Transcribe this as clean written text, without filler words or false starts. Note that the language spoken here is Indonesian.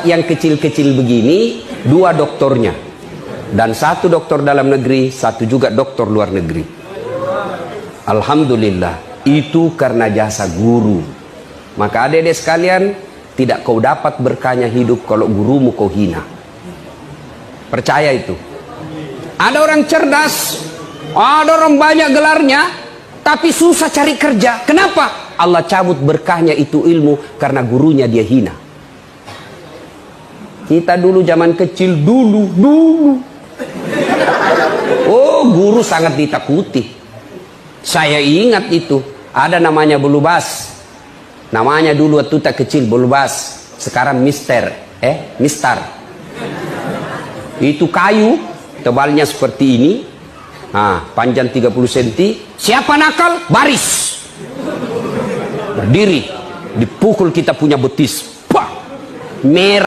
yang kecil-kecil begini, 2 doktornya. Dan 1 dokter dalam negeri, 1 juga dokter luar negeri. Alhamdulillah, itu karena jasa guru. Maka adik-adik sekalian, tidak kau dapat berkahnya hidup kalau gurumu kau hina. Percaya itu. Ada orang cerdas, ada orang banyak gelarnya, tapi susah cari kerja. Kenapa? Allah cabut berkahnya itu ilmu karena gurunya dia hina. Kita dulu zaman kecil, dulu. Oh, guru sangat ditakuti. Saya ingat itu. Ada namanya Bulubas. Namanya dulu waktu tak kecil Bulubas. Sekarang Mister. Itu kayu, tebalnya seperti ini. Nah, panjang 30 cm. Siapa nakal? Baris. Berdiri. Dipukul kita punya betis. Pah! Merah.